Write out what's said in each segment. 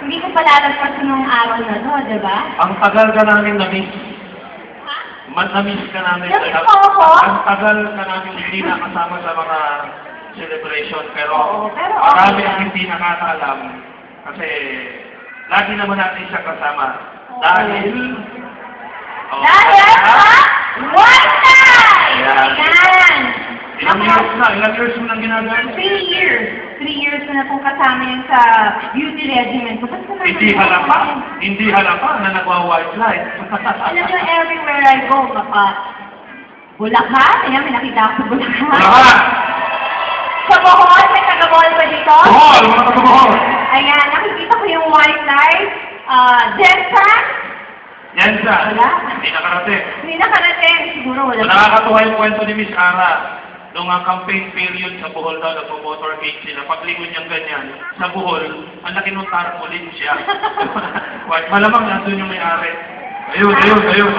Hindi ko palalagpas nung araw na to, di ba? Ang tagal ka namin na-miss. Ha? Na-miss ka namin. Na-miss mo ako? Ang tagal ka namin hindi nakasama sa mga celebration. Pero, pero marami okay ang hindi nakakaalam. Kasi, lagi naman natin siya kasama. Oo. Dahil White Night! Ayan. Ayan! Ilang years na? Ilang years mo nang ginagawa? 3 years. 3 years na pong kasama yan sa beauty regimen ko. Hindi halata na nagwa-white light. Alam nyo, everywhere I go, Bulacan? Ayan, may nakita ako sa Bulacan. Bulacan! Sa Bohol, may taga-Bohol ba dito? Bohol! Mga taga-Bohol! Ayan, nakikita ko yung white light. Jensen? Jensen? Wala. Hindi nakarating. Hindi nakarating. Siguro wala. Nakakatuwa yung kwento ni Miss Ara. Noong ang campaign period sa Bohol daw, nagpo-motorcade sila. Paglingon niyang ganyan, sa Bohol, ang laki nung tarpaulin siya. Malamang nandun yung may-ari. Ayun. Ayun!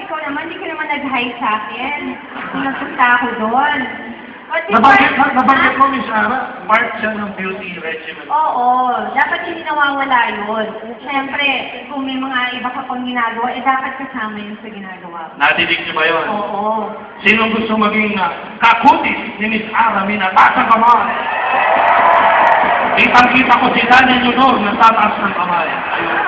Ikaw naman, hindi ka naman nag-hi sa akin. Nagpunta ako doon. Nabanggit mo, Miss Ara, part siya ng beauty regimen. Oo, dapat hindi nawawala yun. Siyempre, kung may mga iba ka pang ginagawa, dapat kasama yun sa ginagawa. Natidig niyo ba yun? Oo. Sinong gusto maging kakutis ni Miss Ara, minataas ang kamay? Kitang-kita ko si Daniel Yunor, natataas ng kamay. Ayun.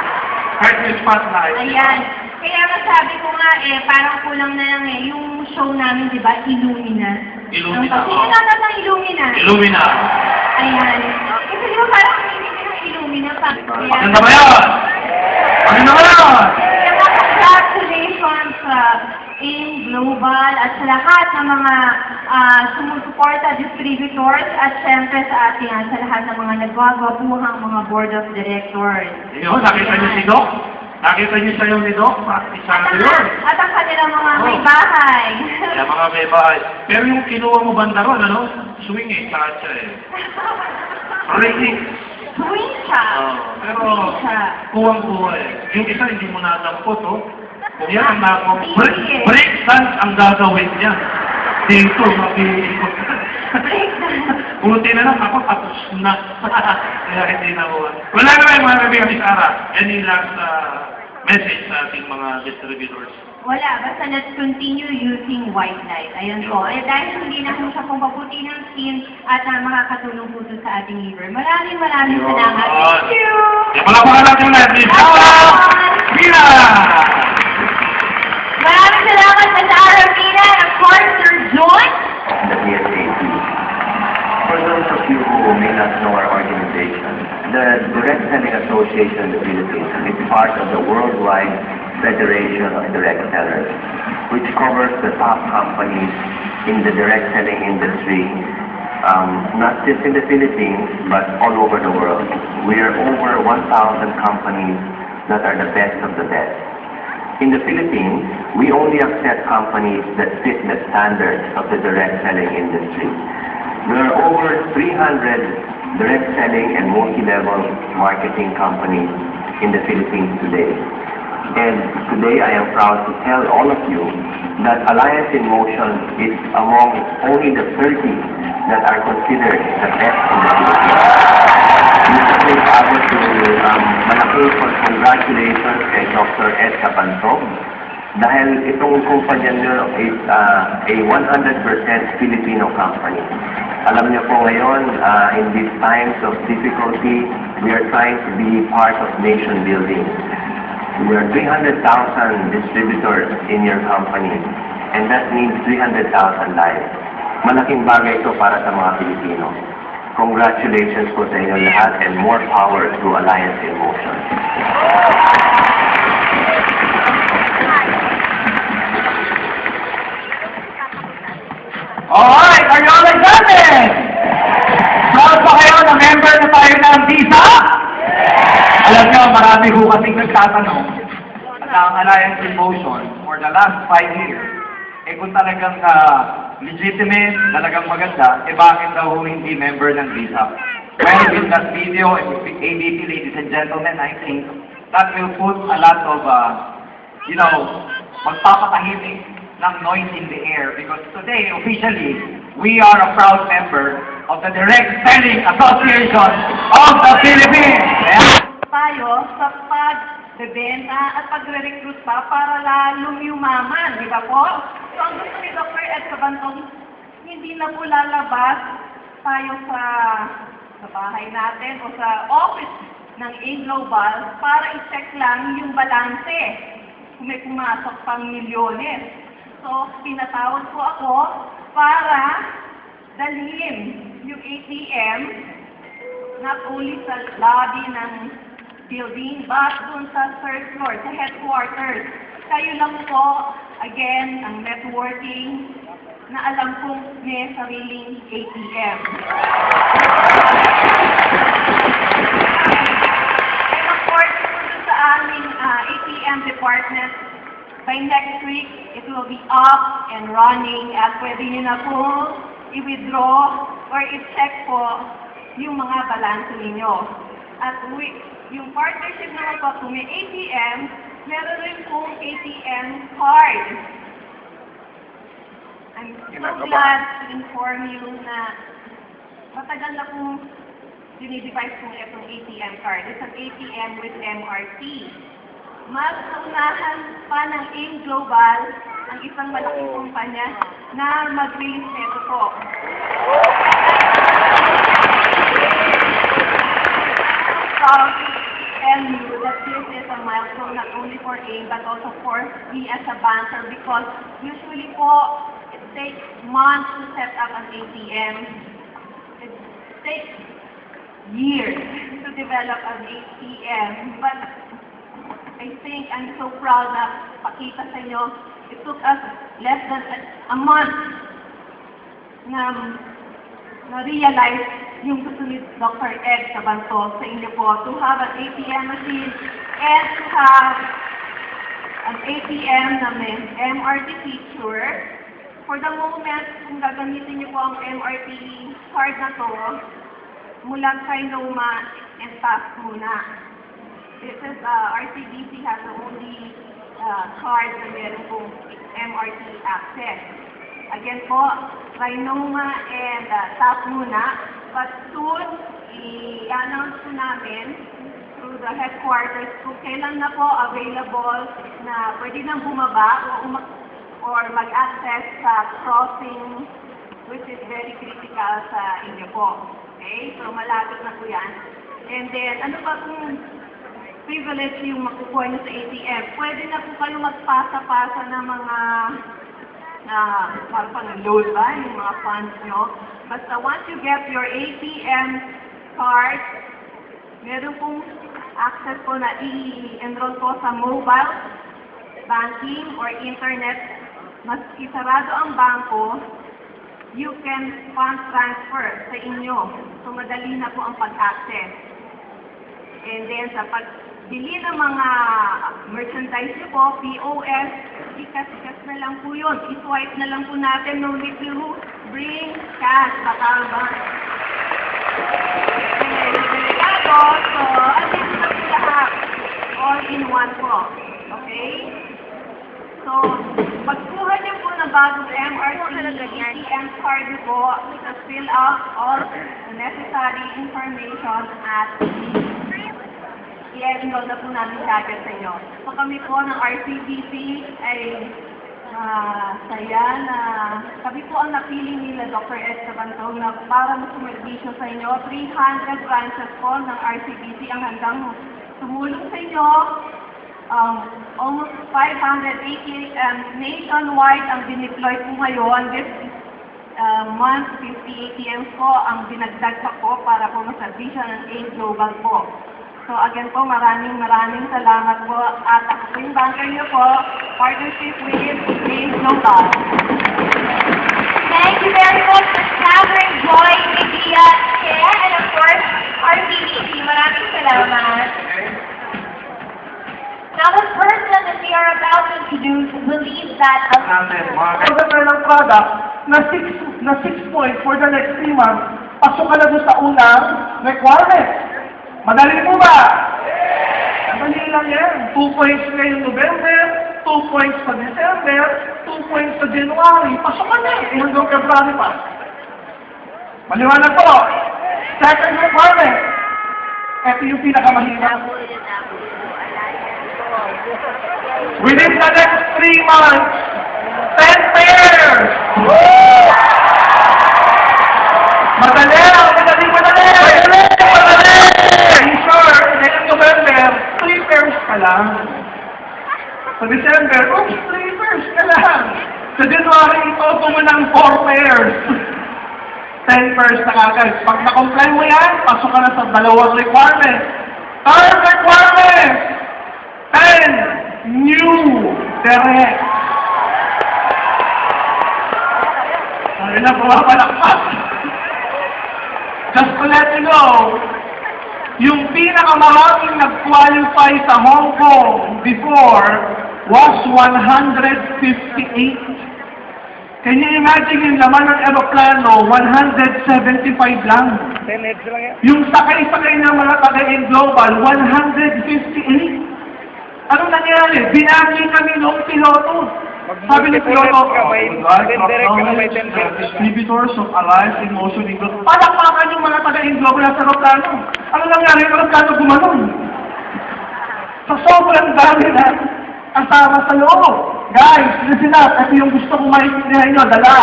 Heart with spotlight. Ayan. Kaya masabi ko nga parang kulang na lang yung show namin, di ba, Illumina. Illumina. Sino naman ng Illumina? Illumina. Ayan. Kasi di ba parang hindi ng Illumina pa. Maganda ba yan? Maganda ba yan? Kaya congratulations sa AIM Global at sa lahat ng mga sumusuporta, distributors at syempre sa ating sa lahat ng mga nagwagwapuhang mga board of directors. Yun, nakita niyo si Doc? Nakita niyo sa ni Doc? Isang yun. At ang kanilang mga may bahay. Kaya mga may bahay. Pero yung kinuha mo banda ron, ano? Swing tatsa Rating. Swing siya. Pero, kuwang-kuwa Yung isa, hindi mo nadampot, Kung yan ang nakong break dance ang gagawin niya. Dito, mag-iikot. Buti na lang ako, tapos na. Kaya hindi na ko. Wala naman mga kaibigan, Miss Ara. Any last message sa ating mga distributors? Wala, basta let's continue using white light. Ayun po. Dahil hindi na po siya pong paputi ng skin at makakatulong po sa ating liver. Maraming salamat. Thank you! Yan pala pa natin ulit, Miss Ara Mina! Maraming salamat sa Ara Mina and of course, Sir Joe. Selling Association in the Philippines is part of the Worldwide Federation of Direct Sellers, which covers the top companies in the direct selling industry, not just in the Philippines, but all over the world. We are over 1,000 companies that are the best of the best. In the Philippines, we only accept companies that fit the standards of the direct selling industry. There are over 300 direct selling and multi-level marketing companies in the Philippines today. And today I am proud to tell all of you that Alliance in Motion is among only the 30 that are considered the best in the Philippines. Mr. Ako to malaking congratulations kay Dr. Ed Capantog dahil itong kumpanya niyo is a 100% Filipino company. Alam niyo po ngayon, in these times of difficulty, we are trying to be part of nation building. We are 300,000 distributors in your company, and that means 300,000 lives. Malaking bagay ito para sa mga Pilipino. Congratulations po sa inyo lahat and more power to Alliance in Motion. Alright, are you all excited? Proud ba kayo na member na tayo ng DISA? Alam nyo, marami ho kasing nagtatanong at ang Alliance in Motion for the last 5 years, kung talagang legitimate, talagang maganda, bakit daw hindi member ng DISA? Well, with that video and with ABP, ladies and gentlemen, I think that will put a lot of, magpapatahimik ng noise in the air because today, officially, we are a proud member of the Direct Selling Association of the Philippines. Tayo sa pagbebenta at pagre-recruit pa para lalong yumaman, di ba po? So ang gusto ni Dr. Ed Capantog, hindi na po lalabas tayo sa bahay natin o sa office ng A-Global para i-check lang yung balanse kung may pumasok pang milyones. So, pinatawag po ako para dalhin yung ATM not only sa lobby ng building, but dun sa third floor, sa headquarters. Kayo lang po, again, ang networking na alam kong may sariling ATM. And of course, dun sa aming ATM department, by next week, it will be up and running at pwede nyo na po i-withdraw or i-check po yung mga balanse ninyo. At yung partnership naman po, kung may ATM, meron rin pong ATM card. I'm so glad to inform you na matagal na pong dinidevise kong itong ATM card. It's an ATM with MRT. Mas naunahan pa ng AIM Global ang isang malaking kumpanya na mag-release nito po. Proud to tell you that this is a milestone not only for AIM but also for me as a banker because usually po it takes months to set up an ATM. It takes years to develop an ATM, but I think I'm so proud na pakita sa inyo. It took us less than a month na realize yung gusto ni Dr. Ed Capantog sa inyo po to have an ATM machine and to have an ATM na may MRT feature. For the moment, kung gagamitin niyo po ang MRT card na to, mula kay Noma and pass muna. This is RCBC has the only card na meron pong MRT access. Again po, Trinoma and TAP muna, but soon, i-announce po namin through the headquarters kung kailan na po available na pwede nang bumaba or mag-access sa crossing, which is very critical sa inyo po. Okay? So, malapit na po yan. And then, ano pa kung privilege yung makukuha nyo sa ATM. Pwede na po kayo magpasa-pasa ng mga pang-load ba, yung mga funds nyo. Basta once you get your ATM card, meron pong access po na i-enroll po sa mobile banking or internet, mas isarado ang bangko, you can fund transfer sa inyo. So, madali na po ang pag-access. And then, sa pagbili ng mga merchandise nyo po, POS, ikas-ikas na lang po yun. I-swipe na lang po natin, no need to bring cash. Baka ba? Delegado, so, andito na po lahat. All in one po. Okay? So, pagkuha niyo po ng bagong MRC, ATM card niyo po, just fill out all the necessary information at i-enroll na po namin kagad sa inyo. So, kami po ng RCBC ay saya na kami po ang napili nila Dr. Ed Cabantong na para masumerbisyo sa inyo. 300 branches po ng RCBC ang handang tumulong sa inyo. Almost 580 nationwide ang dineploy po ngayon. This month, 50 ATMs po ang dinagdag pa po para po maservisyo ng AIM Global po. So again po, maraming salamat po at ako yung banker niyo po, partnership with AIM Global. Thank you very much for Catherine, Joy, Media, Chair, and of course, RCBC. Maraming salamat. Now, the person that we are about to introduce believes that Natin, mga order ng product na 6 points for the next 3 months, pasok ka na doon sa unang requirement. Madali po ba? Madali lang yan. 2 points ngayong November, 2 points sa December, 2 points sa January. Pasok ka na. Hanggang February pa. Maliwanag po. Second requirement. Ito yung pinakamahirap. Within the next 3 months, 10 pairs! Madali! In short, ngayong November, 3 pairs ka lang. Sa December, 3 pairs ka lang. Sa January, ito mo ng 4 pairs. 10 pairs na kagad. Pag na-comply mo yan, pasok ka na sa dalawang requirement. Third requirement! 10 new direct. Sabi na, pumapalakpak. Just to let you know, yung pinakamaraming nag-qualify sa Hong Kong before was 158. Can you imagine yung laman ng aeroplano, 175 lang. 10 heads lang yan. Yung sakay-sakay ng mga taga-in global, 158. Ano nangyari? Binagi kami noong piloto. Sabi ni piloto, distributors of Alliance in Motion in Global. Palakpakan yung mga taga-in global sa aeroplano. Ano nangyari? Yung aeroplano gumanon. Sa sobrang dami na kasama sa loob. Guys, listen up. Ito yung gusto kong maintindihan nyo. Dala.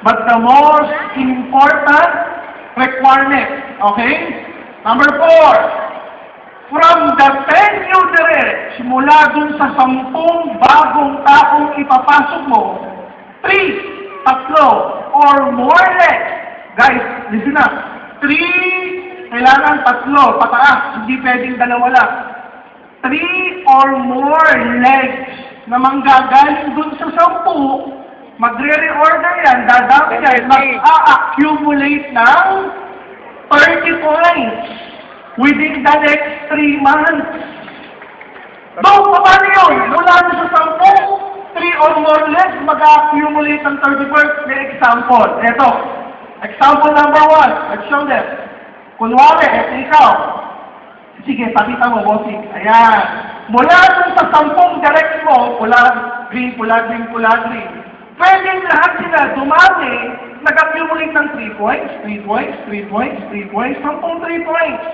But the most important requirement. Okay? Number 4. From the 10 new direct, simula dun sa 10 bagong taong ipapasok mo, 3, tatlo, or more legs. Guys, listen up. 3, kailangan tatlo, pataas, hindi pwedeng dalawa lang. 3 or more legs na manggagaling dun sa 10, magre-reorder yan, dadami yan, mag-a-accumulate ng 30 points within the next 3 months. Doon, paano yun? Mula na sa 10, 3 or more legs, mag-a-accumulate ng 30 points. May example. Ito. Example number 1. Let's show them. Kunwari, ito ikaw. Sige, pakita mo, bossing. Ayan. Mula dun sa 10 direct mo, pula, green, pula, green, pula, green. Pwede lahat sila dumami, nag-accumulate ng 3 points, 3 points, 3 points, 3 points, 10 3 points.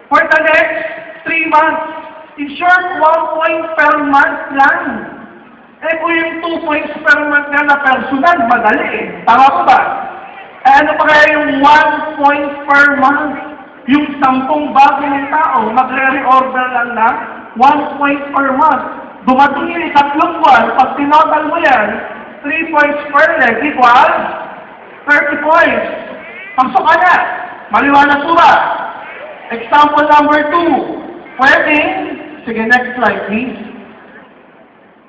For the next 3 months. In short, 1 point per month lang. Eh kung yung 2 points per month nga na personal, madali eh. Tama ko ba? Eh ano pa kaya yung 1 point per month? Yung 10 bago ng tao, magre-reorder lang na 1 point per month. Dumating yung 3 buwan, pag tinotal mo yan, 3 points per leg equals 30 points. Pasok ka na. Maliwanag po ba? Example number 2. Pwede, sige, next slide please.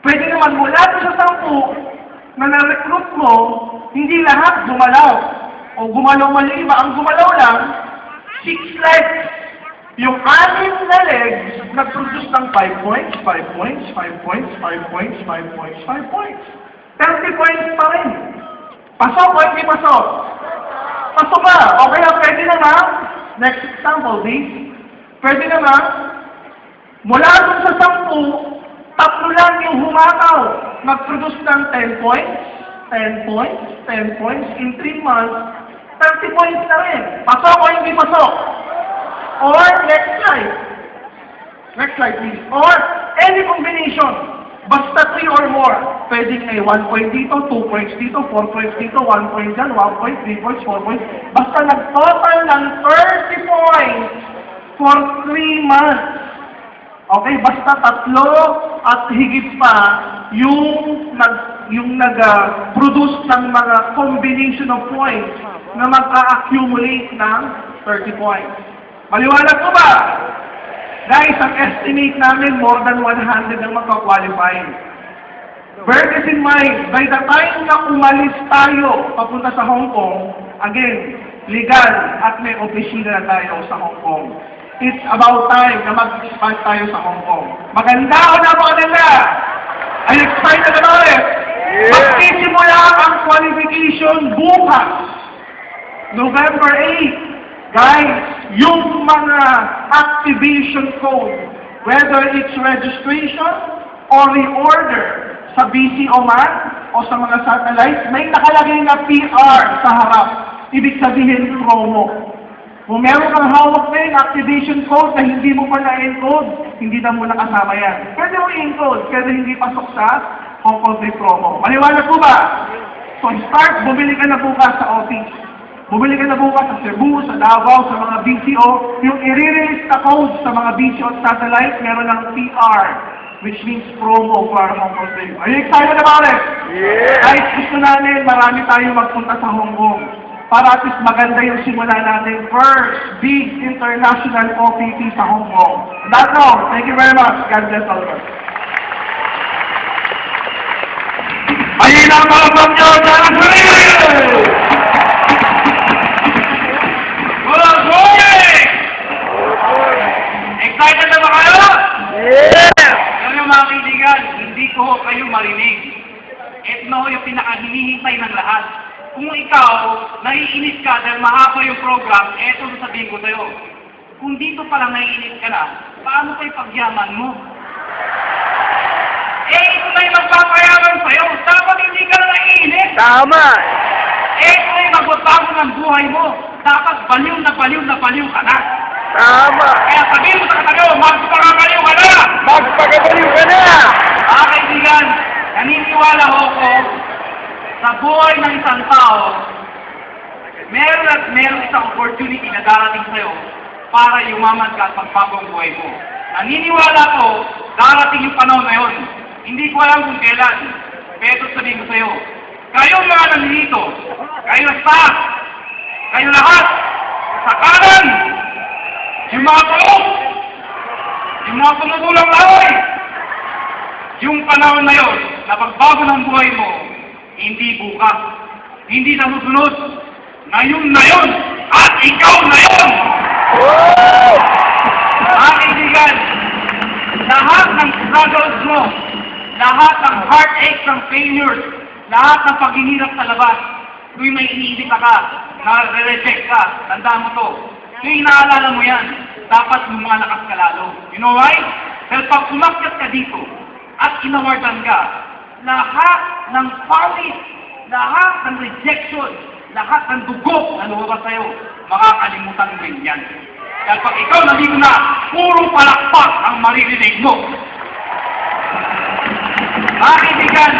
Pwede naman mula sa 10 na na-recruit mo, hindi lahat gumalaw. O gumalaw mali iba, ang gumalaw lang, 6 legs. Yung 6 na legs, nag-produce ng 5 points, 5 points, 5 points, 5 points, 5 points, 5 points. 30 points pa rin. Pasok o hindi pasok? Pasok ba? Okay na, pwede naman. Next example, please. Pwede naman, mula dun sa 10, 3 lang yung humakaw. Mag-produce ng 10 points, 10 points, 10 points, in 3 months, 30 points na rin. Pasok o hindi pasok? Or, next slide. Next slide, please. Or, any combination. Basta 3 or more. Pwedeng may 1 point dito, 2 points dito, 4 points dito, 1 point dyan, 1 point, 3 points, 4 points. Basta nag-total ng 30 points for 3 months. Okay, basta 3 at higit pa yung nag-produce ng mga combination of points na mag-a-accumulate ng 30 points. Maliwanag ko ba? Guys, ang estimate namin, more than 100 ang magka-qualify. Bear this in mind, by the time na umalis tayo papunta sa Hong Kong, again, legal at may opisina na tayo sa Hong Kong. It's about time na mag-expand tayo sa Hong Kong. Maganda o napakaganda? Are you excited about it? Magsisimula ang qualification bukas, November 8. Guys, yung mga activation code, whether it's registration or reorder sa BCO man o sa mga satellites, may nakalagay na PR sa harap. Ibig sabihin promo. Kung meron kang hawak na yung activation code na hindi mo pa na-encode, hindi na muna kasama yan. Pwede mo i-encode, pero hindi pasok sa Hong Kong Free Promo. Maliwanag po ba? So start, bumili ka na bukas sa office. Bumili ka na bukas sa Cebu, sa Davao, sa mga BCO. Yung i-release na code sa mga BCO at satellite, meron ng PR, which means promo for Hong Kong Free. Are you excited about it? Yeah! Kahit gusto namin, marami tayo magpunta sa Hong Kong. Para at least maganda yung simula natin. First, big international OPT sa Hong Kong. That's all. Thank you very much. God bless all of us. Ayun ang mga pagkaw sa excited na ba kayo? Yeah! Ngayon mga kaibigan, hindi ko kayo marinig. Ito na yung pinakahihintay ng lahat. Kung ikaw, naiinit ka dahil mahaba yung program, eto sabihin ko sa'yo. Kung dito palang naiinit ka na, paano kayo pagyaman mo? Ito na yung magpapayaman sa'yo. Dapat hindi ka na naiinit. Tama! Ito na yung magbabago ng buhay mo. Dapat baliw na baliw na baliw ka na. Tama! Kaya sabihin mo sa katayo, magpagabaliw ka na! Magpagabaliw ka na! Mga kaibigan, naniniwala ho ko sa buhay ng isang tao, meron at meron isang opportunity na darating sa'yo para yumaman ka at magbago ang buhay mo. Naniniwala ko, darating yung panahon na yun. Hindi ko alam kung kailan. Pero sabihin ko sa'yo, kayong mga nandito, kayo staff, kayo lahat, sa kanan, yung mga tulog, yung mga tumutulang laway, yung panahon na yun, na pagbago ng buhay mo, hindi bukas, hindi na susunod, ngayon na yun, at ikaw na yun! Mga kaibigan, lahat ng struggles mo, lahat ng heartaches, ng failures, lahat ng paghihirap sa labas, tuwing may iniisip ka, na-reject ka, tanda mo to. Tuwing naalala mo yan, dapat lumalakas ka lalo. You know why? Dahil pag umakyat ka dito, at inawardan ka, lahat ng pawis, lahat ng rejection, lahat ng dugo na lumabas sa'yo, makakalimutan mo rin yan. Dahil pag ikaw nandito na, puro palakpak ang maririnig mo. Mga kaibigan,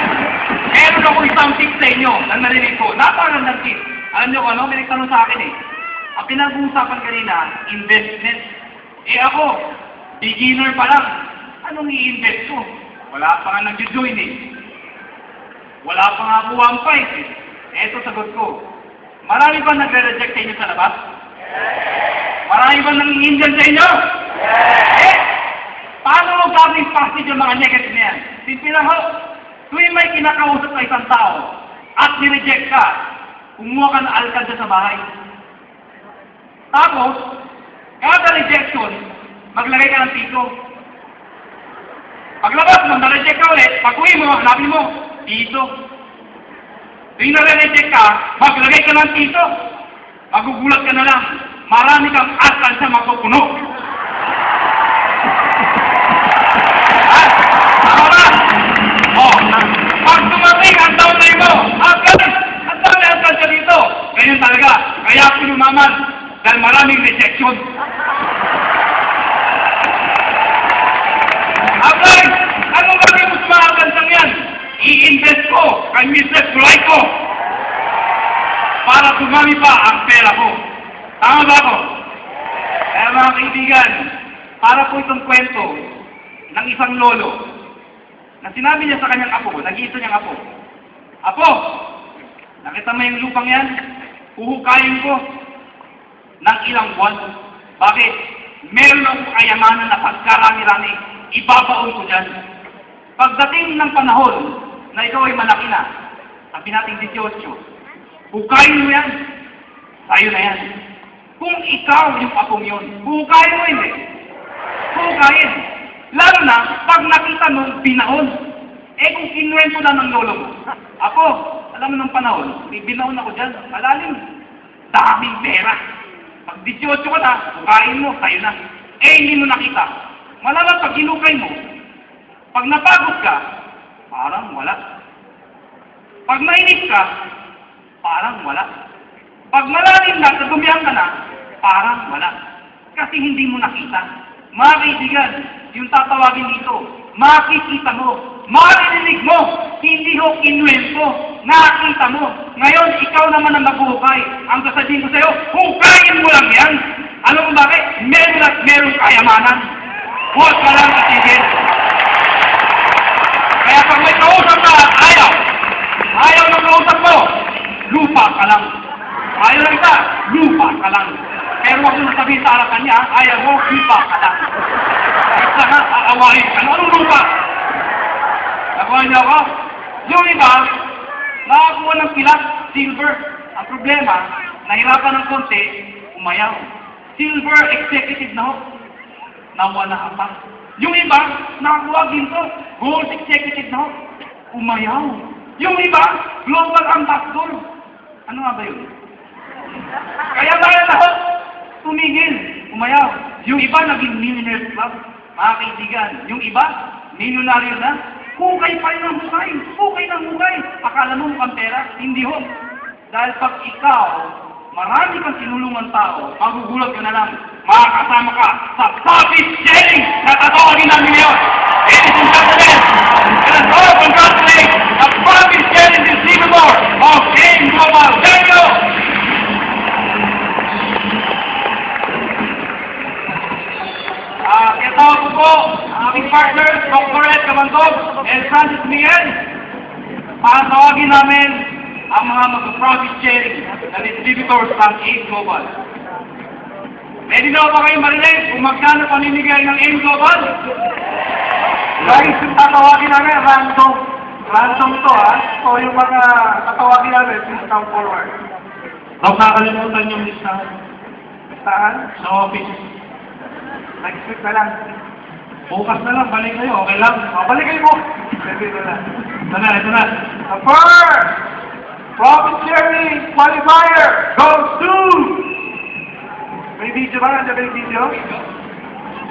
meron ako isang tip sa inyo na narinig ko. Napakagandang tip. Alam niyo kung ano, may nagtanong sa akin eh. Ang pinag-uusapan kanina, investment. Eh ako, beginner pa lang. Anong i-invest ko? Wala pa nga nag-join eh. Wala pa nga po 1.5 eh. Eto sagot ko. Marami ba nagre-reject sa inyo sa labas? Marami ba nang-i-Indian sa inyo? Eh, Paano mo gagawin positive yung mga negative na yan? Simple lang ho. Tuwing may kinakausap ka isang tao at nireject ka, kumuha ka ng alkalde sa bahay. Tapos, kada rejection, maglagay ka ng tito. Paglabas mo, na-reject ka ulit, pag-uwi mo, hanapin mo, tito. Tuwing na-reject ka, maglagay ka ng tito. Magugulat ka na lang. Marami kang alkalde sa makukuno. Pag tumating ang taunay mo, ang dami dito. Ganyan talaga. Kaya ako lumaman dahil maraming rejection. Agay, anong gagawin mo sa mga alkansang yan? I-invest ko kay Mrs. Kulay ko para tumami pa ang pera ko. Tama ba ako? Kaya mga kaibigan, para po itong kwento ng isang lolo na sinabi niya sa kanyang apo, nag-iisa niyang apo, Apo, nakita mo yung lupang yan? Huhukayin ko ng ilang buwan. Bakit? Meron akong kayamanan na pagkarami-rami, ibabaon ko dyan. Pagdating ng panahon na ikaw ay malaki na, sabi natin 18, hukayin mo yan, sa'yo na yan. Kung ikaw yung apong yun, hukayin mo hindi. Hukayin. Lalo na, pag nakita mo, binaon. Eh kung kinuwento na ng lolo mo, Apo, alam mo ng panahon, may binaon ako dyan, malalim. Daming pera. Pag 18 ka na, hukayin mo, sa'yo na. Eh hindi mo nakita. Malalang pag hinukay mo, pag napagod ka, parang wala. Pag mainit ka, parang wala. Pag malalim na, nagumihan ka na, parang wala. Kasi hindi mo nakita. Mga kaibigan, yung tatawagin dito, makikita mo, marinig mo, hindi ho kinuwento, nakita mo. Ngayon, ikaw naman ang maghuhukay. Ang sasabihin ko sa'yo, hukayin mo lang yan. Alam mo bakit? Meron at merong kayamanan. Huwag ka lang itigil. Kaya pag may kausap ka, ayaw ng kausap mo, lupa ka lang. Ayaw lang ka, lupa ka lang. Pero huwag mo nasabihin sa harapan niya, ayaw mo, lupa ka lang. Basta nga, aawahin ka. Anong lupa? Nakuha niyo ako? Yung iba, nakakuha ng pilat, silver. Ang problema, nahirapan ng konti, umayaw. Silver executive na ho. Nawala pa. Yung iba, nakakuha ginto, gold executive na ho. Umayaw. Yung iba, global ambassador. Ano nga ba yun? Kaya tayo lahat tumigil, umayaw. Yung iba naging millionaires club, mga kaibigan. Yung iba, milyonaryo na. Hukay pa rin ang hukay. Hukay ng hukay. Akala mo mukhang pera? Hindi ho. Dahil pag ikaw, marami kang tinulungan tao, magugulat ka na lang, makakasama ka sa profit sharing na tatawagin namin ngayon. Ladies and gentlemen, let us all congratulate the profit sharing distributor of AIM Global. Thank you! Kitawag ko po ang aking partners, Dr. Ed Camandog and Francis Miguel, para tawagin namin ang mga mag-profit sharing na distributors ng AIM Global. Ready na ba kayo marinig kung magkano paninigay ng AIM Global? Guys, yung tatawagin namin, random. Random to, ha? So, yung mga tatawagin namin, please come forward. Huwag nakalimutan yung listahan. Listahan? Sa office. Next week na lang. Bukas na lang, balik kayo, okay lang? Balik kayo mo! Ito na. Ito na. The first profit sharing qualifier goes to... May video ba? Nandiyan ba yung video?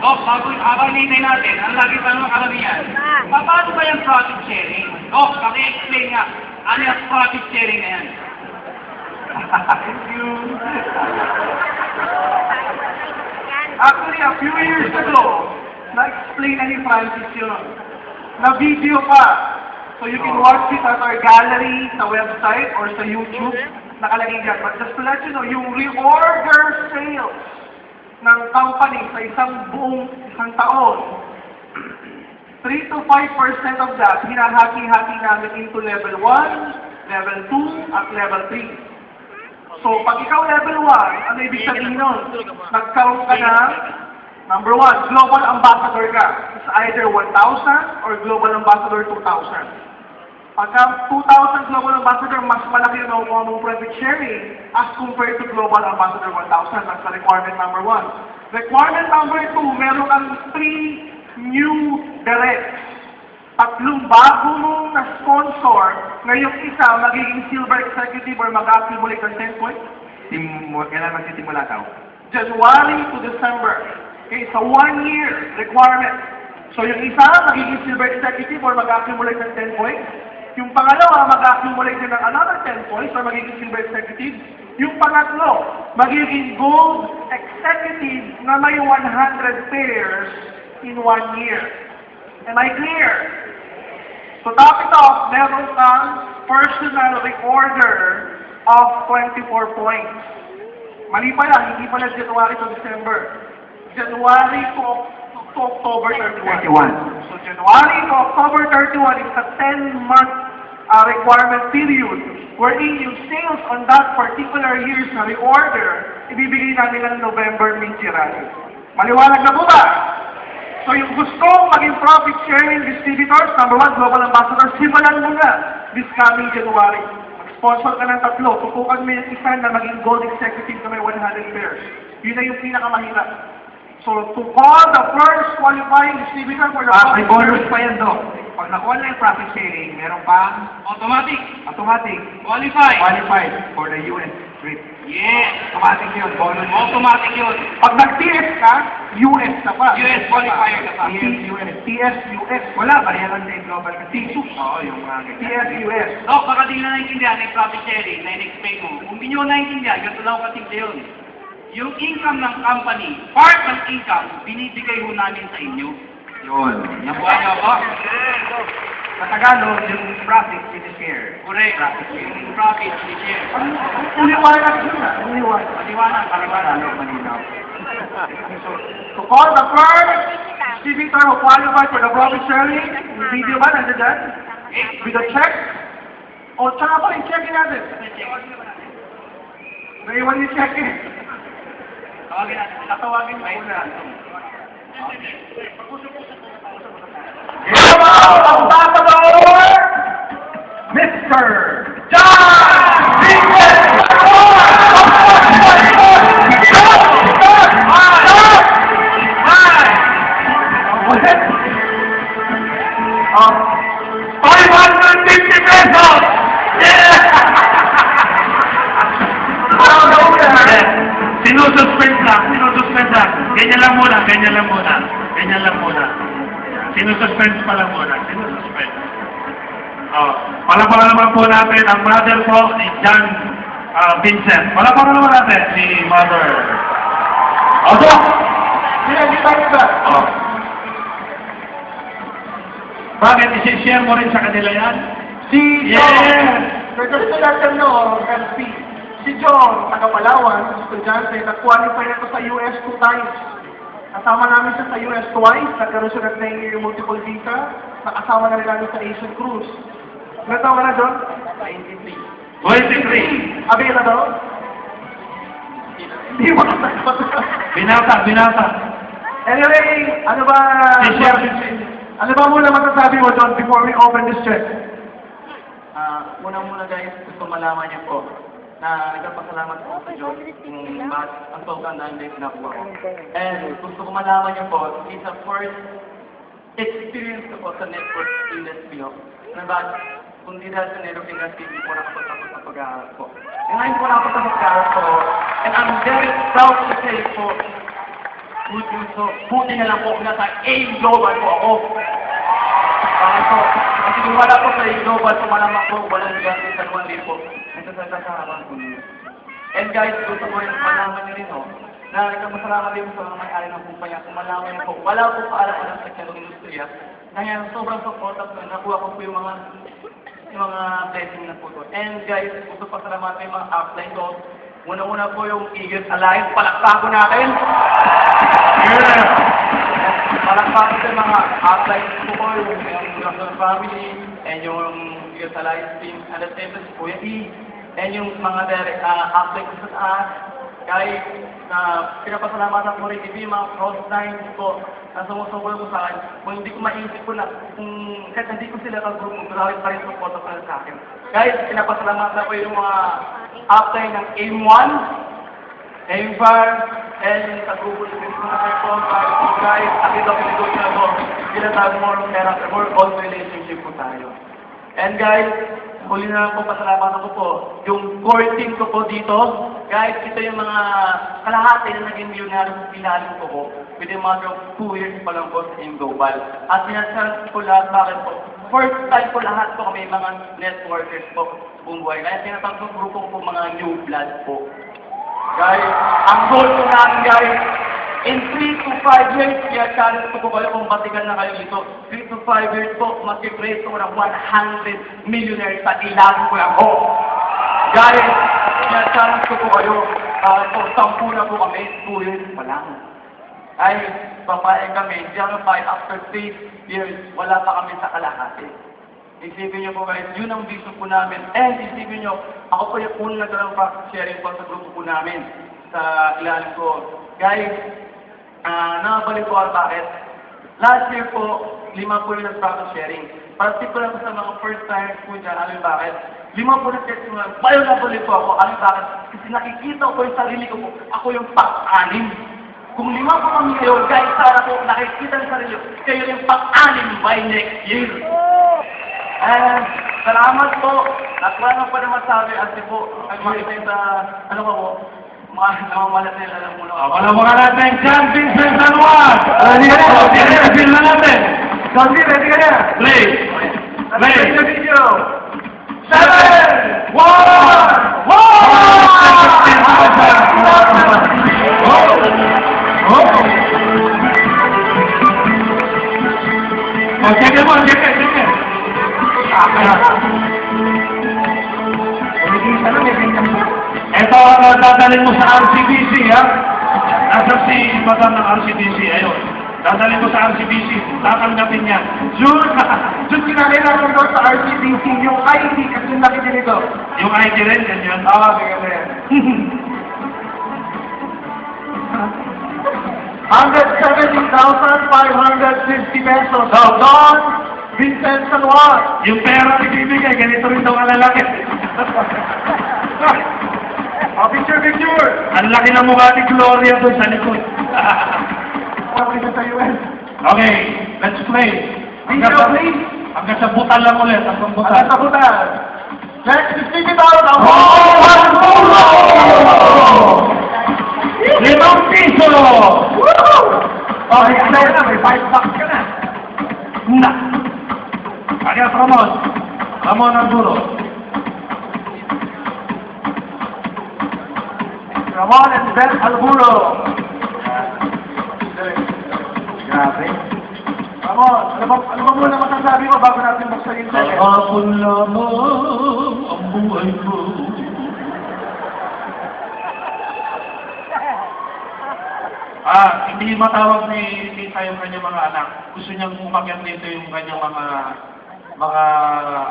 Habang nintay natin, ang lagi pa naman karamihan, paano ba yung profit sharing? Paki-explain nga, ano yung profit sharing na yan? Thank you. Actually, a few years ago, na-explain na ni Francis yun. Na-video pa. So you can watch it at our gallery, sa website, or sa YouTube. Nakalagay dyan. But just to let you know, yung reorder sales ng company sa isang taon, 3 to 5% of that, hinahati-hati namin into level 1, level 2, at level 3. So, pag ikaw level 1, ano ibig sabihin nun? Nagkaroon ka ng Number 1, Global Ambassador ka. It's either 1,000 or Global Ambassador 2,000. Pagka 2,000 Global Ambassador, mas malaki yung nakukuha mong profit sharing as compared to Global Ambassador 1,000. That's the requirement number 1. Requirement number 2, meron kang 3 new directs. 3 bago mong na-sponsor, ngayong isa magiging silver executive or mag-accumulate ng 10 points. Kailan magsisimula daw? January to December. Okay, it's a 1-year requirement. So yung isa, magiging silver executive or mag-accumulate ng 10 points. Yung pangalawa, mag-accumulate din ng another 10 points or magiging silver executive. Yung pangatlo, magiging gold executive na may 100 pairs in 1 year. Am I clear? So top it off, meron kang personal recorder of 24 points. Mali pala, hindi pala January to December. January to October 31. So January to October 31 is a 10-month requirement period wherein yung sales on that particular year's na reorder, ibibigay namin ng November mid-January. Maliwanag na po ba? So yung gustong maging profit sharing distributors, number 1, Global Ambassador, simulan mo na this coming January. Sponsor ka ng 3, tutukan mo yung isa na maging gold executive na may 100 pairs. Yun na yung pinakamahirap. So, to call the first qualifying distributor for the May bonus pa yan, Dok. Pag nakuha na yung profit sharing, meron pang automatic qualified for the US trip. Yes! Automatic yun, bonus. Automatic yun. Pag nag-TS ka, US ka pa. US qualifier ka pa. TS-US. Wala, pareha lang din global kasi. Oo, yung mga ganyan. TS-US. Dok, baka di na naintindihan yung profit sharing na in-explain mo. Kung di nyo naintindihan, ganito lang kasimple yun. Yung income ng company, part ng income, binibigay ho namin sa inyo. Yun. Nakuha niyo ako? Sa Tagalog, yung profit, sinishare. Correct. Yung profit, i-share. Uliwanag yun ah. Uliwanag. Paliwanag, Tagalog, malinaw. To call the first distributor who qualified for the profit sharing, yung video ba, nandiyan dyan? With a check? O, tsaka pa rin, checkin natin. Naiwan yung check eh. Tawagin natin. Tatawagin mo una. Ambassador, Mr. John Vincent! Sinususpend lang. Ganyan lang muna. Sinususpend pa lang muna. Sinususpend. Palakpakan naman po natin ang mother po ni John Vincent. Palakpakan naman natin si mother. Oto! Hindi ba? Bakit? I-share mo rin sa kanila yan? Si John, Yes! gusto natin no, LP. Si John, taga Palawan, estudyante, nag-qualify na ito sa US 2 times. Kasama namin siya sa US twice, nagkaroon siya ng 10-year multiple visa, nakasama na rin namin sa Asian Cruise. Ilan taon ka na, John? 23. Available? Hindi mo kasagot. Binata. Anyway, ano ba... I-share. Ano ba muna masasabi mo, John, before we open this check? Unang-muna guys, gusto malaman niyo po na nagpapasalamat po sa Diyos kung bakit ang sobrang dami na nakuha ko. And gusto ko malaman niyo po, it's a first experience ko po sa network industry. Na bakit, kung di dahil sa network industry, hindi ko nakapagtapos sa pag-aaral ko. And hindi ko nakapagtapos sa pag-aaral ko. And I'm very proud to say po, buti na lang po, nasa AIM Global po ako. Kasi kung wala po sa AIM Global, malamang po, walang ganti sa luwan din po. Nagsasalita sa harapan po niyo. And guys, gusto ko rin malaman niyo rin, na nagkamasalamat din sa mga may-ari ng kumpanya. Kung malaman niyo po, wala po paalam-alam sa kanyang industriya. Kaya sobrang support up nakuha ko po yung mga blessing na po to. And guys, gusto pa salamat yung mga upline ko. Una-una po yung Eagles Alliance, palakpakan ko natin. Palakpakan ko yung mga upline ko, yung National Family, and yung Eagles Alliance team, and the same as Kuya E, and yung mga upline ko sa taas, Guys, na pinapasalamatan ko rin TV, mga cross-lines ko, na sumusubo ko sa akin. Kung hindi ko maisip ko na, kung kahit hindi ko sila kagrupo, grabe pa rin support ko sa akin. Guys, pinapasalamatan ko yung mga upline ng AIM-1, AIM-5, and sa grupo ng mga po, guys, akita ko nito na to, sila tayo more close relationship po tayo. And guys, huli na lang po, pasalamatan ko po, yung core team ko po dito, guys, ito yung mga kalahati na naging millionaire sa pilalim ko po, within a matter of 2 years pa lang po sa AIM Global. At sinasarap ko lahat, bakit po? First time po lahat po kami mga networkers po, buong buhay. Kaya tinatawag ko grupo po mga new blood po. Guys, ang goal ko namin guys, in 3 to 5 years, kaya challenge ko po kayo kung batikan na kayo dito. 3 to 5 years po, mag-create ko ng 100 millionaires sa ilan ko lang po. Guys, kaya challenge ko po kayo, po, 10 na po kami, 2 years pa lang. Ay, papayag kami, diyan pa after 3 years, wala pa kami sa kalahati. Isipin nyo po guys, yun ang vision po namin. And isipin nyo, ako po yung unang nagkaroon pa sharing po sa grupo po namin sa ilalim ko. Guys, nakabalik po ako bakit? Last year po, 5 po yung nag-profit sharing. Para tip ko lang po sa mga first timers po dyan, alam bakit? 5 po nag-testimony, bayo nabalik po ako, alam bakit? Kasi nakikita ko yung sarili ko po, ako yung pang-anim. Kung 5 po kami kayo, guys, sana po nakikita yung sarili ko, kayo yung pang-anim by next year. And salamat po. At wala pa naman sabi kasi po, ay makita sa, ano ba po, mga namamalat na alam mo na. Palawakan natin, John Vincent San Juan! Ready ka na? Ready na natin! Johnny, ready ka na? Play! Play! Play the video! 7! 1! 1! Oh, check it, check it, check it! Ito ang dadalhin mo sa RCBC, ha? Nasa si Madam ng RCBC, ayun. Dadalhin mo sa RCBC, tatanggapin niya. June, kinakailangan daw sa RCBC yung ID kasi yung laki din ito. Yung ID rin, yan yun. Bigyan mo yan. 170,550 pesos. Don Vincent San Juan. Yung pera ibibigay, ganito rin daw kalalaki. Picture. Ang laki ng mukha ni Gloria doon sa likod. Picture sa US. Okay, let's play. Video, please. Hanggang sa butal lang ulit, hanggang butal. Alas sa butal. Let's distribute out ang ₱5! Okay, kaya na, may 5 bucks ka na. Na! Kaya Ramon. Ramon Arturo. Ramon and Beth Alburo. Grabe. Ramon, ano ba muna masasabi mo bago natin buksan yung second? Kahapon lamang ang buhay ko. Hindi matawag ni Tita yung kanyang mga anak. Gusto niyang umakyat dito yung kanyang mga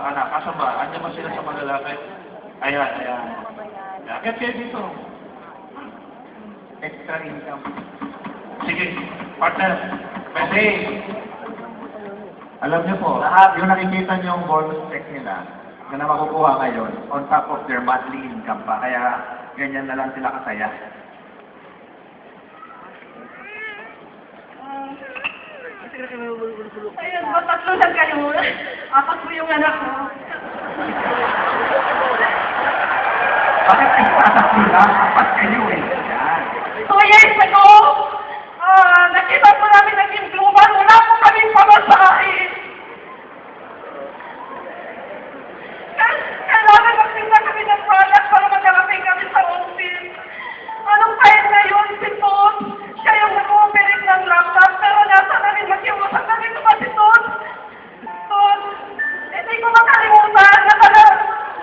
anak. Asa ba? Andiyan ba sila sa mga lalaki? Ayan. Akyat kayo dito. Extra income. Sige, partner. Pwede. Alam niyo po, lahat yung nakikita niyo yung bonus check nila na makukuha ngayon on top of their monthly income pa. Kaya ganyan na lang sila kasaya. Ayun, tatlo lang kayo. 4 po yung anak ko. Bakit nagtatak nila? Apat kayo eh. Yan. 2 years ago, nakita po namin naging global. Wala po kami pamasahin. Kailangan magtinda kami ng product para magkarating kami sa office. Anong time na yun, si Todd? Siya yung nag-operate ng laptop, pero nasa namin makiusap namin ito ba si Todd? Todd, hindi ko makalimutan na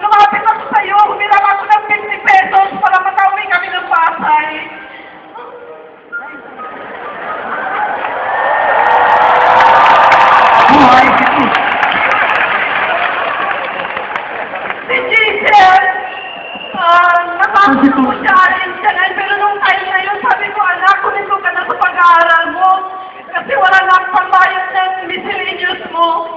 lumapit ako sa'yo, humiram ako ng 50 pesos para makauwi kami ng Pasay. Buhay! Si Giselle, nakakasin ko siya, pero nung pag-aaral mo. Kasi wala na akong pambayad ng miscellaneous mo.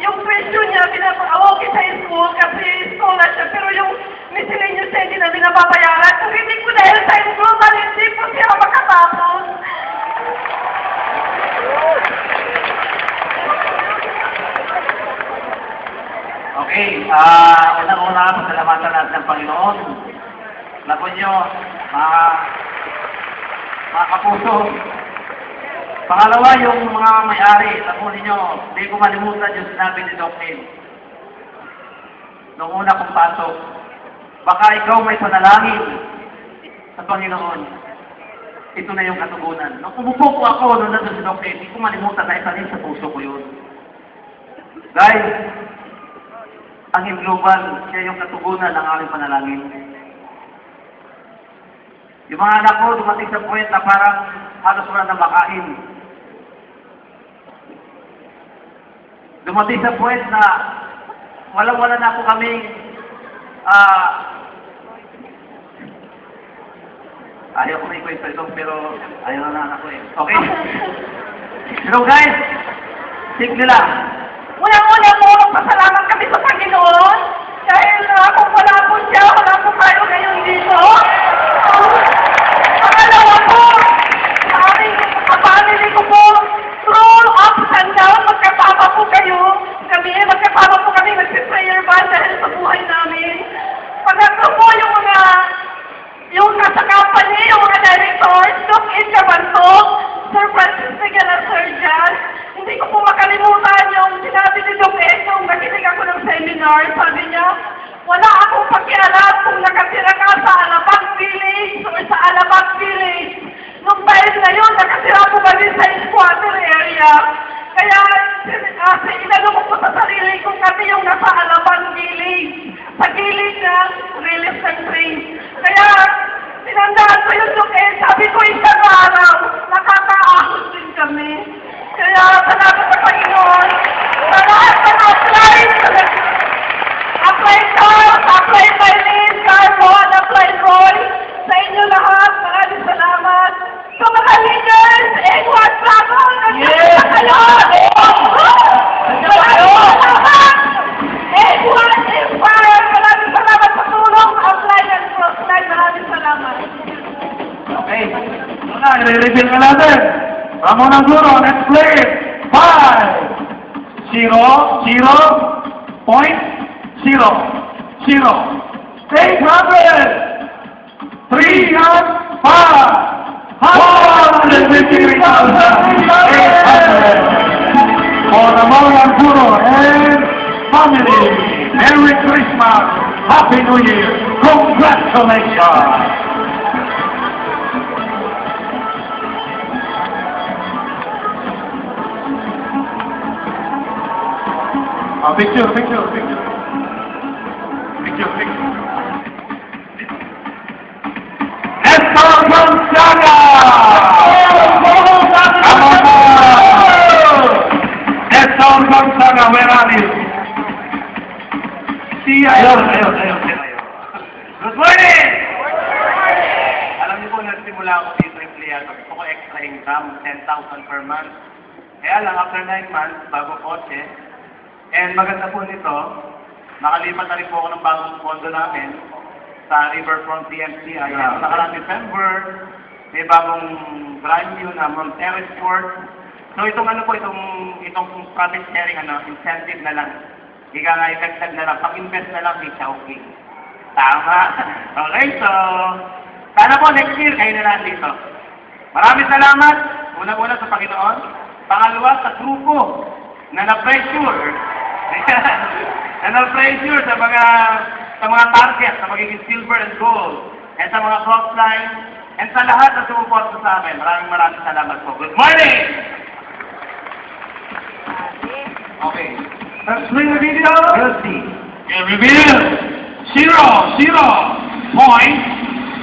Yung tuition niya, okay sa school kasi scholarship, pero yung miscellaneous na hindi na binababayaran. Kung hindi ko dahil sa global, hindi po siya makatapos. Okay, unang-una, pasalamatan natin ng Panginoon. Naku nyo, mga kapuso. Pangalawa, yung mga may-ari, naku ninyo, hindi ko malimutan yung sinabi ni Doc Nin. Noong una kong pasok, baka ikaw may panalangin sa Panginoon. Ito na yung katugunan. Nung umupo ko ako, nung nandun si Doc Nin, hindi ko malimutan na isa rin sa puso ko yun. Guys, ang global, siya yung katugunan ng aming panalangin. Yung mga anak ko, dumating sa point na parang halos wala na makain. Dumating sa point na wala na po kami ayaw ko na ikwento ito, pero ayaw na anak ko eh. Okay? Pero guys, simple lang. Unang-una po, pasalamat kami sa Panginoon. Dahil kung wala po siya, wala po tayo ngayon dito. Pangalawa po, sa aming family ko po, through ups and downs, magkasama po kayo. Magkasama po kami, nagsiprayer band dahil sa buhay namin. Pangatlo po yung nasa company, yung mga directors, Doc Incabanto, Sir Francis Miguel at Sir Jan. Hindi ko po makalimutan yung sinabi ni Doc Ed, nung nakinig ako ng seminar, sabi niya, wala akong pakialam kung nakatira ka sa Alabang Village o sa Alabang Village. Nung time na yun, nakatira ko ba din sa squatter area. Kaya, inano ko po sa sarili ko kami yung nasa Alabang Village, sa gilid ng release ng train. Kaya, tinandaan ko yung Doc Ed, sabi ko isang araw, nakakaahos din kami. Kaya, salamat sa Panginoon. Sa lahat ng apply Charles, apply Maylene, Carmon, apply Roy. Sa inyo lahat, maraming salamat. Sa mga leaders, Edward Dragon, nandiyan na kayo! Maraming salamat! Edward Empire, maraming salamat sa tulong. Apply and cross-line, maraming salamat. Okay. Una, i-reveal ka natin. Ramon Anguro, let's play 5, 0, 0, point, 0, 0, 800, 305, 153,800 for Ramon Anguro and family. Merry Christmas, Happy New Year, congratulations. Picture. Nestor Gonzaga! Nestor Gonzaga, where are you? Ayun. Good morning! Alam niyo po, nagsimula ako dito empleyado. Gusto ko extra income, 10,000 per month. Kaya lang, after 9 months, bago kotse, and maganda po nito, nakalipat na rin po ako ng bagong kondo namin sa Riverfront DMCI. Nakarang December, may bagong brand new na Montero Sport. So itong itong profit sharing incentive na lang. Ika nga effective na lang, pag-invest na lang, may Chowking. Tama. Okay, so sana po next year kayo na lang dito. Maraming salamat. Una-una sa Panginoon. Pangalawa sa grupo na na-pressure. Na na-pressure sa mga target, sa magiging silver and gold, and sa mga crossline, and sa lahat na sumuporta sa amin. Maraming salamat po. Good morning! Okay. Let's play the video. Let's see. Okay, reveal. 0, 0, point,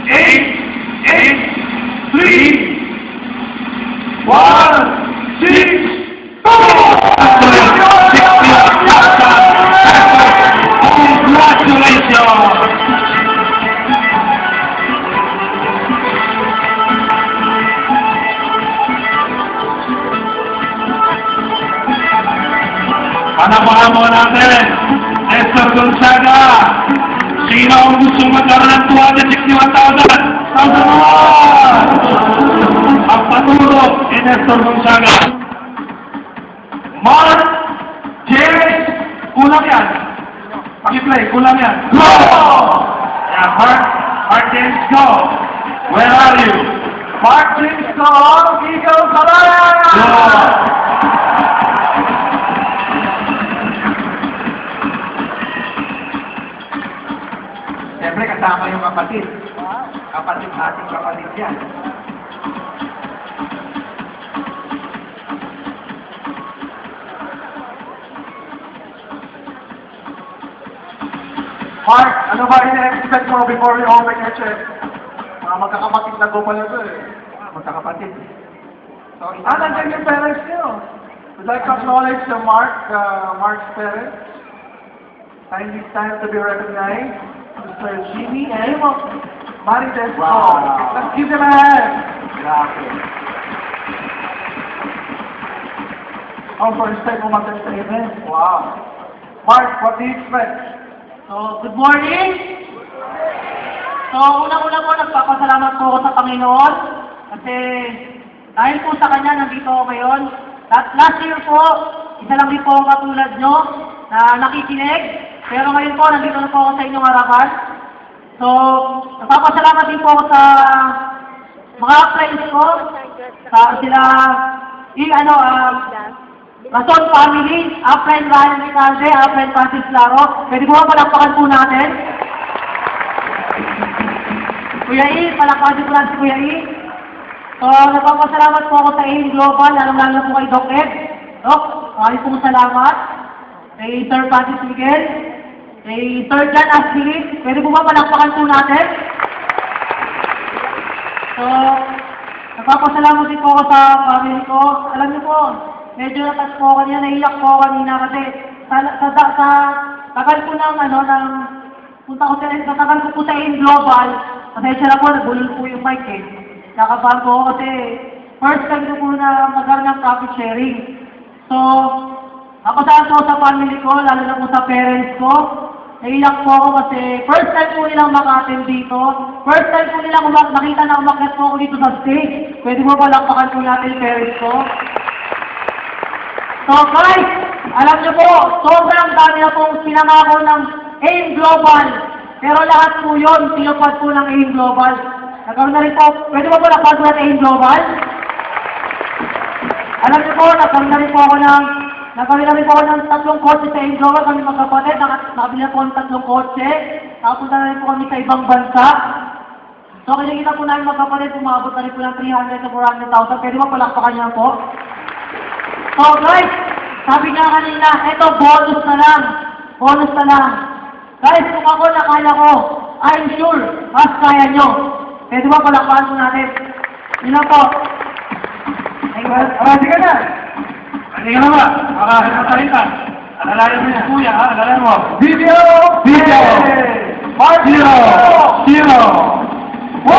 8, 8, 3, 1, 6, go! Congratulations! Gonzaga. Sino ang gustong magkaroon ng 261,000? Thousand ang paturo ni Nestor Gonzaga. Mark James, kulang yan. Pakiplay, kulang yan. Go! Yeah, Mark James, go. Where are you? Mark James ko, Eagle Salaya! Go! Siyempre kasama yung kapatid. Kapatid ating kapatid yan. Mark, ano ba ina-expect mo before you open your check? Mga magkakapatid na go pala ito eh. Magkakapatid. So, Nandiyan yung parents niyo. Would like to acknowledge the Mark's parents. Time this time to be recognized. Mr. Jimmy and Marites. Wow. Let's give them a hand. grabe. Oh, first time mo mag-sa event. Wow. Mark, what do you expect? So, good morning! So, unang-una po, nagpapasalamat po ako sa Panginoon kasi dahil po sa Kanya, nandito ako ngayon. Last year po, isa lang din po ako katulad nyo na nakikinig. Pero ngayon po, nandito na po ako sa inyong harapan. So, nagpapasalamat din po ako sa mga friends ko, sa sila, Rason Family, friend Ryan Ricalde, friend Francis Laro. Pwede po ba palakpakan po natin? Kuya E, palakpakan po natin si Kuya E. So, nagpapasalamat po ako sa AIM Global, lalong-lalo na po kay Doc Ed. Doc, maraming pong salamat. Kay Sir Francis Miguel, kay Sir John Asbilis. Pwede po ba palakpakan po natin? So, nagpapasalamat din po ako sa family ko. Alam niyo po, medyo natas po ako niya, naiyak po ako kanina kasi sa tagal ko ng punta ko sa tagal ko po sa AIM Global, kasi siya na po, nagulol po yung mic eh. Nakabahan po ako kasi first time ko po na magkaroon ng profit sharing. So, ako sa family ko, lalo na po sa parents ko, naiyak po ako kasi first time po nilang maka-attend dito. First time po nilang nakita na umakyat po ako dito sa stage. Pwede mo ba lakpakan po natin yung parents ko? So guys, alam niyo po, sobrang dami na pong pinangako ng AIM Global. Pero lahat po yun, tinupad po ng AIM Global. Nagkaroon na rin po, pwede mo po lakpakan po natin AIM Global? Alam niyo po, nagkaroon na rin po ako ng 3 kotse sa AIM Global, kami magkapatid, nakabili na po ng 3 kotse, nakapunta na rin po kami sa ibang bansa. So kinikita po namin magkapatid, umabot na rin po ng 300 to 400,000, pwede mo palakpakan niyo po? So guys, sabi nga kanina, ito bonus na lang. Bonus na lang. Guys, kung ako nakaya ko, I'm sure, mas kaya nyo. Pwede ba palakpakan po natin? Yun lang po. Ready ka na? Hindi ka na ba? Nakasalita. Alalayan mo yung kuya, ha? Alalayan mo. Video! Video! Mark 0! 1! 9!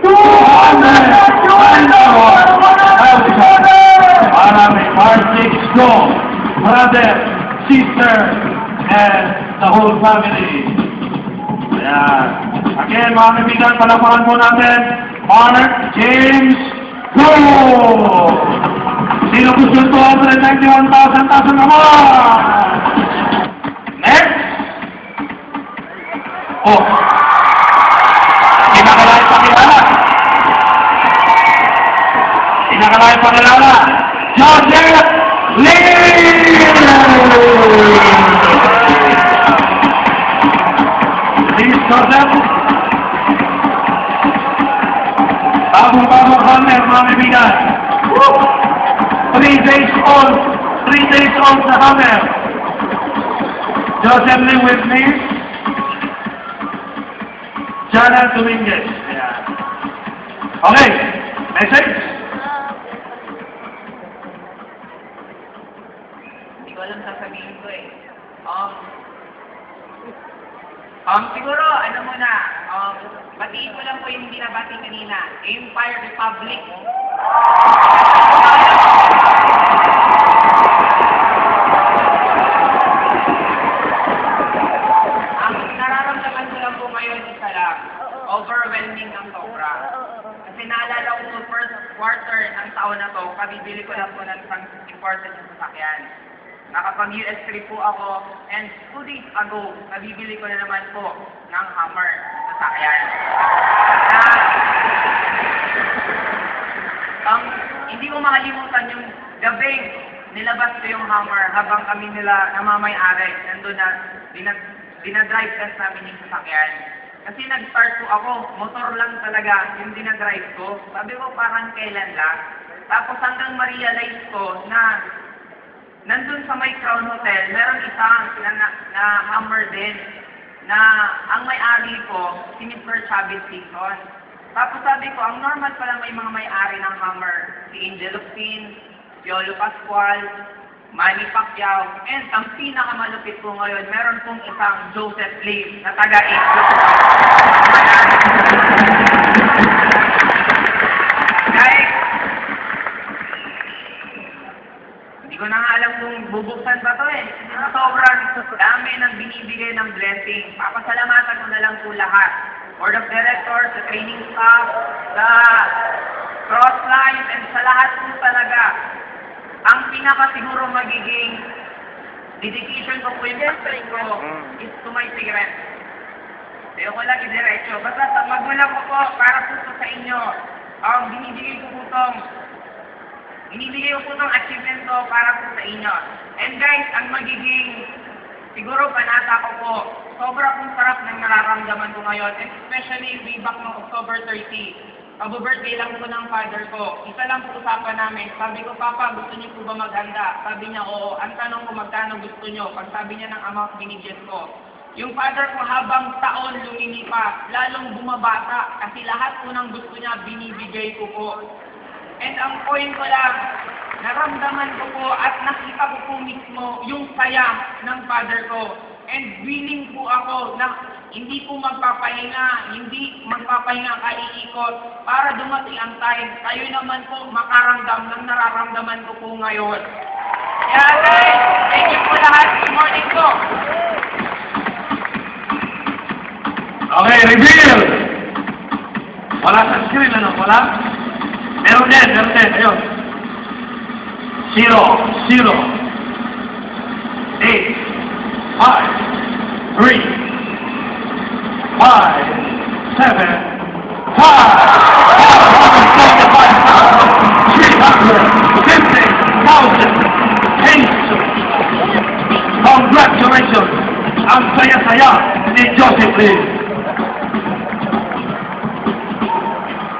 200! Para may Mark go, brother, sister, and the whole family. Ayan. Again, mga kaibigan, palapakan po natin, Mark James Go! Sino gusto ito? 191,000 naman! Next! Oh! Pinakalain pakilala. Pinakalain pakilala. Joseph Lee! Please, Joseph. Bagong honor, mga kaibigan. 3 days old. 3 days old sa honor. Joseph Lee with me. Jana Dominguez. Yeah. Okay. Message? Hindi ko alam sasabihin ko eh. Siguro, ano muna, batiin ko lang po yung hindi nabati kanina. Empire Republic. quarter ng taon na to, kabibili ko lang po ng isang imported na sasakyan. Nakapag-US trip po ako, and 2 days ago, kabibili ko na naman po ng Hummer na sasakyan. Hindi ko makalimutan yung gabing nilabas ko yung Hummer habang kami nila namamay-ari. Nandun na, dinadrive test namin yung sasakyan. Kasi nag-start po ako, motor lang talaga yung dinadrive ko. Sabi ko parang kailan lang. Tapos hanggang ma-realize ko na nandun sa may Crown Hotel, meron isang na Hummer din na ang may-ari ko, si Mr. Chavez Season. Tapos sabi ko, ang normal pala may mga may-ari ng Hummer, si Angel Lupin, Piolo Pascual, Manny Pacquiao, and ang pinakamalupit po ngayon, meron pong isang Joseph Lim na taga-Iglo. Guys, hindi ko na nga alam kung bubuksan ba to eh. Sobrang dami ng binibigay ng blessing. Papasalamatan ko na lang po lahat. Board of Directors, the training staff, the cross-line, and sa lahat po talaga. Ang pinaka-siguro magiging dedication ko po yung pagkain ko is to my parents. Ayoko lang idiretso. Basta sa magulang ko po, para po sa inyo, binibigay ko po itong achievement ko para po sa inyo. And guys, ang magiging siguro panata ko po, sobra pong sarap ng nararamdaman ko ngayon, and especially way back noong October 30. Pag-birthday lang po ng father ko. Isa lang po usapan namin. Sabi ko, Papa, gusto niyo po ba maghanda? Sabi niya, oo. Ang tanong ko, magkano gusto niyo? Pag sabi niya ng amount, binigyan ko. Yung father ko habang taon lumilipas, lalong bumabata. Kasi lahat po ng gusto niya, binibigay ko po. And ang point ko lang, naramdaman ko po at nakita ko po mismo yung saya ng father ko. And willing po ako na hindi po magpapahinga kaiikot para dumating ang time, kayo naman po makaramdam ng nararamdaman ko po ngayon. Kaya guys, thank you po lahat. Good morning po. Okay, reveal! Wala sa screen, ano? Wala? Meron din. Ayun. 0, 0, 8, 5, 3, 5, 7, 350,000 pesos. Congratulations! Ang saya-saya ni Joseph Lim.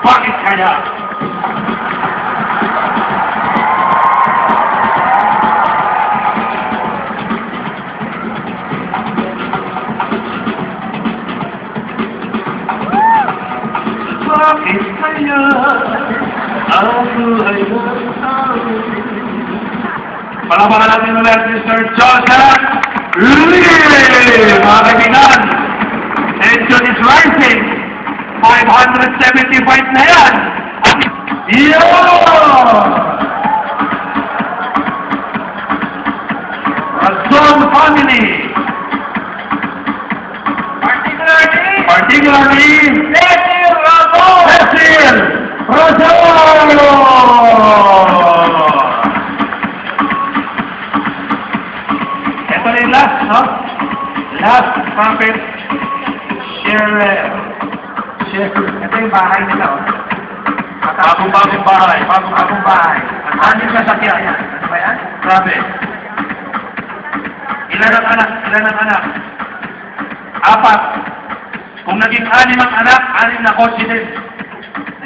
Bakit kaya? Bakit kaya ako ay nasabi? Palapakan natin ulit Mr. Joseph Lim! Mga kaibigan, tension is rising. 575 na yan! Yun! Razon family! Particularly, Cecil Rosario! Ito na yung last, no? Last trumpet. Ito yung bahay nila, oh. Bagong bahay. Ang daming sasakyan. Ano ba yan? Grabe. Ilan ang anak? 4. Kung naging 6 ang anak, 6 na kotse din.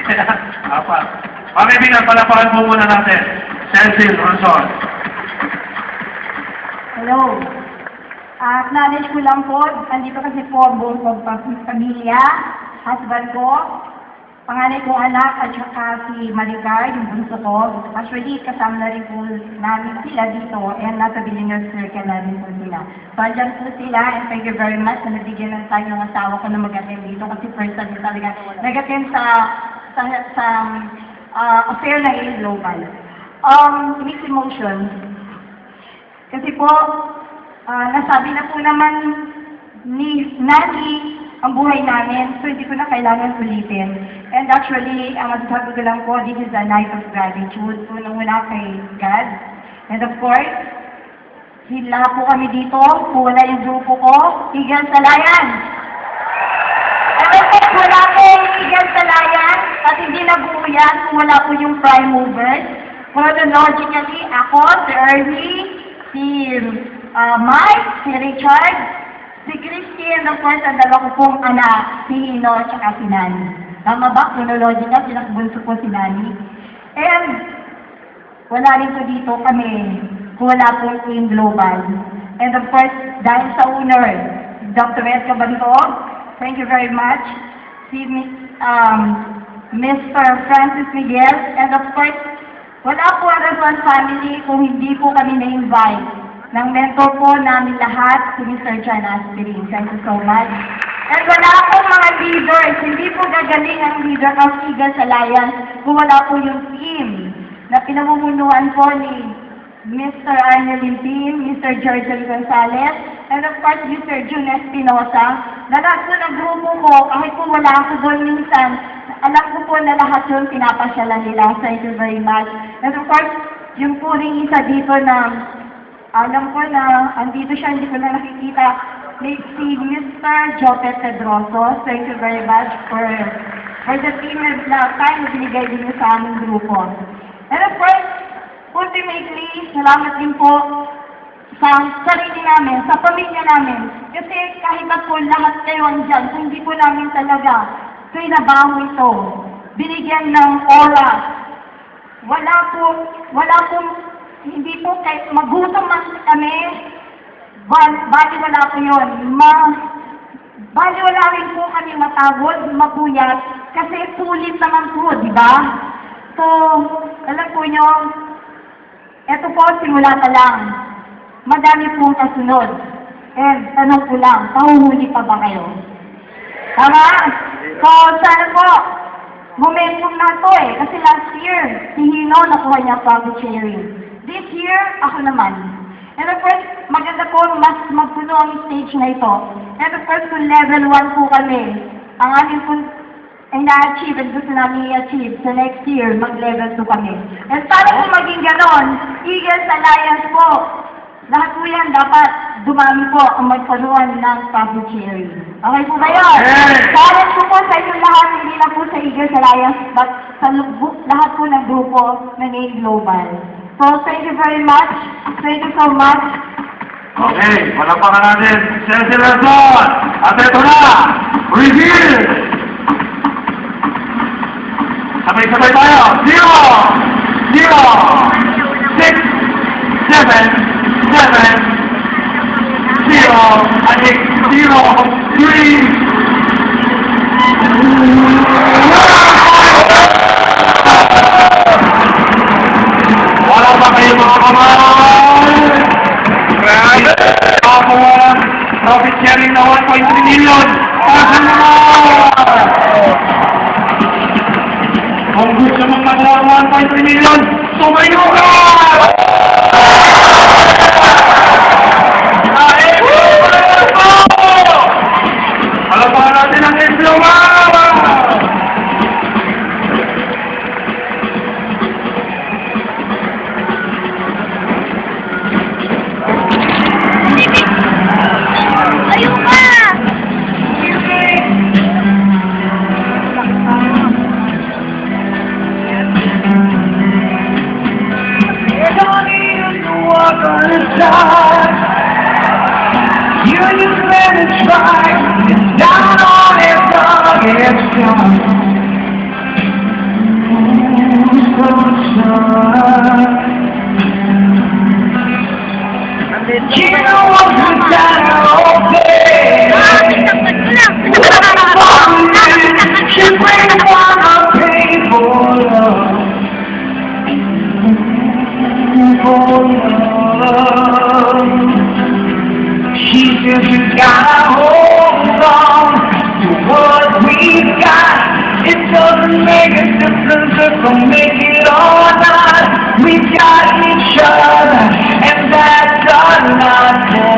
4. Pamibigan, palapakan po muna natin. Cecil Ronson. Hello. Acknowledge ko lang po, andito kasi po ang buong pamilya, husband ko, panganay kong anak at saka si Maricar, yung bunso ko. Actually, kasama na rin po namin sila dito and nasa Billionaire Circle na rin po sila. So, andyan po sila and thank you very much na nabigyan ng time ng asawa ko na mag-attend dito kasi first time ko talaga nag-attend sa affair na A Global. Mixed emotions. Kasi po, nasabi na po naman ni Nani ang buhay namin. So, hindi ko na kailangan ulitin. And actually, ang masasabi ko lang po, this is a night of gratitude. Unang-una kay God. And of course, hila po kami dito. Kung wala yung grupo ko, Eagle Salayan. And of course, wala po yung Eagle Salayan at hindi nabuo yan kung wala po yung prime movers. Chronologically, ako, si Ernie, si Mike, si Richard, si Christy, and of course, ang dalawa ko pong anak, si Hino, at si Nani. Tama ba? Chronological, pinakabunso po si Nani. And, wala rin po dito kami kung wala po yung global. And of course, dahil sa owner, Dr. Edka Banto, thank you very much. Si Mr. Francis Miguel, and of course, wala po ang Razon family kung hindi po kami na-invite ng mentor po namin lahat, si Mr. John Aspirin. Thank you so much. And wala po mga leaders, hindi po gagaling ang leader ng Eagle Alliance kung wala po yung team na pinamumunuan po ni Mr. Arnel Limpin, Mr. George Gonzalez, and of course, Mr. June Espinosa. Na lahat po ng grupo ko, kahit po wala ako doon minsan, alam ko po na lahat yun pinapasyalan nila. Thank you very much. And of course, yung po rin isa dito na, alam ko na, andito siya, hindi ko na nakikita, si Mr. Jopet Pedroso. Thank you very much for the team na time na binigay din sa aming grupo. And of course, ultimately, salamat din po sa sarili namin, sa pamilya namin. Kasi kahit na po lahat kayo andyan, kung hindi po namin talaga kinabaho ito, binigyan ng oras. Wala po, hindi po kahit magutom man kami, bali wala po yun. Bali wala rin po kami matagod, mapuyat, kasi sulit naman po, di ba? So, alam po nyo, eto po, simula pa lang. Madami pong kasunod. And tanong ko lang, pahuhuli pa ba kayo? Tama? So, sana po, momentum na to kasi last year, si Hino nakuha niya public sharing. This year, ako naman. And of course, maganda po, mas magpuno ang stage na ito. And of course, kung level 1 po kami, ang aming po ay na-achieve at gusto namin i-achieve. So next year, mag-level 2 kami. And para po maging ganon, Eagle Alliance po, lahat po yan dapat dumami po ang magkaroon ng public sharing. Okay po ba yun? Challenge po po sa inyong lahat, hindi lang po sa Eagle Alliance, but sa lahat po ng grupo ng A Global. So thank you very much. Thank you so much. Okay, palapakan natin si Razon. At ito na, reveal! Sabay-sabay tayo. 0, 0, 6, 7, 7, 0, and 8, 0, 3. Wala pa kayo mga kamay! Grabe! Ako profit sharing na 1.3 million! Pasan naman! Kung gusto mong magawa 1.3 million, sumayo ka! Palapakan natin ang diploma! You just let it try. It's down on it, dog. It's gone. So sad. You know what's that open? You bring one of painful love. She says you gotta hold on to what we've got. It doesn't make a difference if we make it or not. We got each other, and that's enough.